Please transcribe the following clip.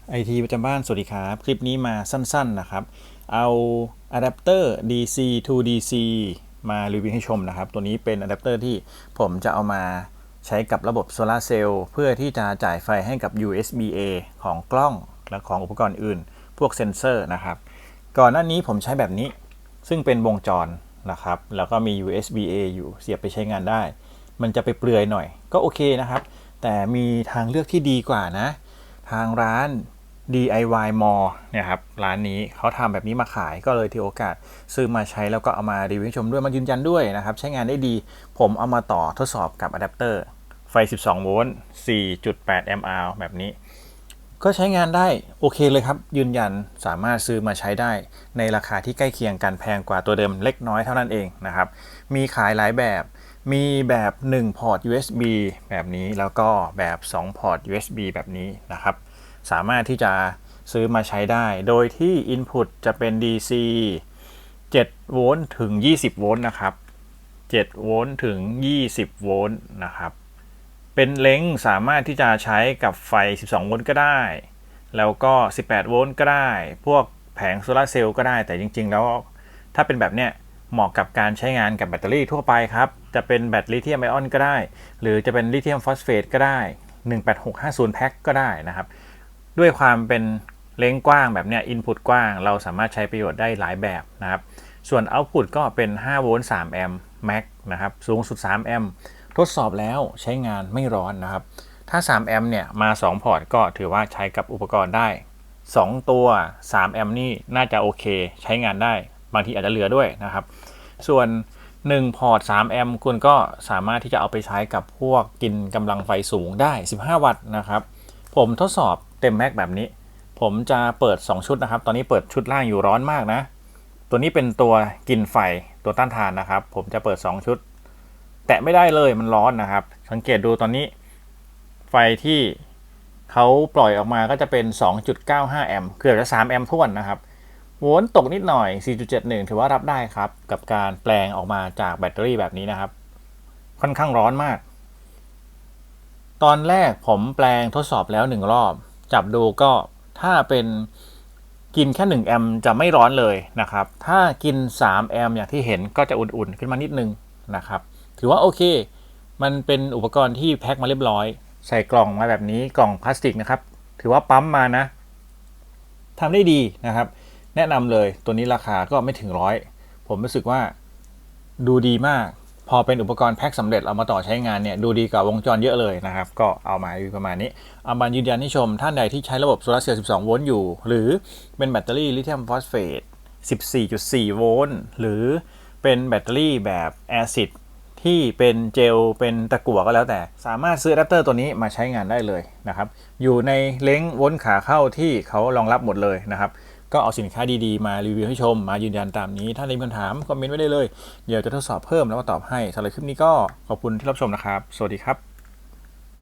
ไอทีประจำบ้านสวัสดีครับคลิปนี้มาสั้นๆนะครับเอาอะแดปเตอร์ DC to DC มารีวิวให้ชมนะครับตัวนี้เป็นอะแดปเตอร์ที่ผมจะเอามาใช้กับระบบโซลาร์เซลล์เพื่อที่จะจ่ายไฟให้กับ USB-A ของกล้องและของอุปกรณ์อื่นพวกเซนเซอร์นะครับก่อนหน้านี้ผมใช้แบบนี้ซึ่งเป็นวงจรนะครับแล้วก็มี USB-A อยู่เสียบไปใช้งานได้มันจะไปเปลือยหน่อยก็โอเคนะครับแต่มีทางเลือกที่ดีกว่านะทางร้าน DIY Mall เนี่ยครับร้านนี้เขาทำแบบนี้มาขายก็เลยถือโอกาสซื้อมาใช้แล้วก็เอามารีวิวให้ชมด้วยมายืนยันด้วยนะครับใช้งานได้ดีผมเอามาต่อทดสอบกับอะแดปเตอร์ไฟ12โวลต์ 4.8 แอมป์ แบบนี้ก็ใช้งานได้โอเคเลยครับยืนยันสามารถซื้อมาใช้ได้ในราคาที่ใกล้เคียงกันแพงกว่าตัวเดิมเล็กน้อยเท่านั้นเองนะครับมีขายหลายแบบมีแบบ1พอร์ต USB แบบนี้แล้วก็แบบ2พอร์ต USB แบบนี้นะครับสามารถที่จะซื้อมาใช้ได้โดยที่ Input จะเป็น DC 7โวลต์ถึง20โวลต์นะครับ7โวลต์ถึง20โวลต์นะครับเป็นเล้งสามารถที่จะใช้กับไฟ12โวลต์ก็ได้แล้วก็18โวลต์ก็ได้พวกแผงโซลาร์เซลล์ก็ได้แต่จริงๆแล้วถ้าเป็นแบบเนี้ยเหมาะกับการใช้งานกับแบตเตอรี่ทั่วไปครับจะเป็นแบตลิเธียมไอออนก็ได้หรือจะเป็นลิเธียมฟอสเฟตก็ได้18650แพ็คก็ได้นะครับด้วยความเป็นเล้งกว้างแบบเนี้ยอินพุตกว้างเราสามารถใช้ประโยชน์ได้หลายแบบนะครับส่วนเอาต์พุตก็เป็น5โวลต์3แอมป์แม็กนะครับสูงสุด3แอมป์ทดสอบแล้วใช้งานไม่ร้อนนะครับถ้า3แอมป์เนี่ยมา2พอร์ตก็ถือว่าใช้กับอุปกรณ์ได้2ตัว3แอมป์นี่น่าจะโอเคใช้งานได้บางทีอาจจะเหลือด้วยนะครับส่วน1พอร์ต3แอมป์คุณก็สามารถที่จะเอาไปใช้กับพวกกินกำลังไฟสูงได้15วัตต์นะครับผมทดสอบเต็มแม็กแบบนี้ผมจะเปิด2ชุดนะครับตอนนี้เปิดชุดล่างอยู่ร้อนมากนะตัวนี้เป็นตัวกินไฟตัวต้านทานนะครับผมจะเปิด2ชุดแตะไม่ได้เลยมันร้อนนะครับสังเกตดูตอนนี้ไฟที่เขาปล่อยออกมาก็จะเป็น 2.95 แอมป์เกือบจะ3แอมป์ท้วนนะครับโวลต์ตกนิดหน่อย 4.71 ถือว่ารับได้ครับกับการแปลงออกมาจากแบตเตอรี่แบบนี้นะครับค่อนข้างร้อนมากตอนแรกผมแปลงทดสอบแล้ว1รอบจับดูก็ถ้าเป็นกินแค่1แอมป์จะไม่ร้อนเลยนะครับถ้ากิน3แอมป์อย่างที่เห็นก็จะอุ่นๆขึ้นมานิดนึงนะครับถือว่าโอเคมันเป็นอุปกรณ์ที่แพ็คมาเรียบร้อยใส่กล่องมาแบบนี้กล่องพลาสติกนะครับถือว่าปั๊มมานะทำได้ดีนะครับแนะนำเลยตัวนี้ราคาก็ไม่ถึงร้อยผมรู้สึกว่าดูดีมากพอเป็นอุปกรณ์แพ็คสำเร็จเอามาต่อใช้งานเนี่ยดูดีกว่าวงจรเยอะเลยนะครับก็เอามาอยู่ประมาณนี้เอามายืนยันให้ชมท่านใดที่ใช้ระบบโซลาร์เซลล์12โวลต์อยู่หรือเป็นแบตเตอรี่ลิเธียมฟอสเฟต 14.4 โวลต์หรือเป็นแบตเตอรี่แบบแอซิดที่เป็นเจลเป็นตะกั่วก็แล้วแต่สามารถซื้ออะแดปเตอร์ตัวนี้มาใช้งานได้เลยนะครับอยู่ในเล้งโวลต์ขาเข้าที่เขารองรับหมดเลยนะครับก็เอาสินค้าดีๆมารีวิวให้ชมมายืนยันตามนี้ถ้ามีคำถามคอมเมนต์ไว้ได้เลยเดี๋ยวจะทดสอบเพิ่มแล้วมาตอบให้สำหรับคลิปนี้ก็ขอบคุณที่รับชมนะครับสวัสดีครับ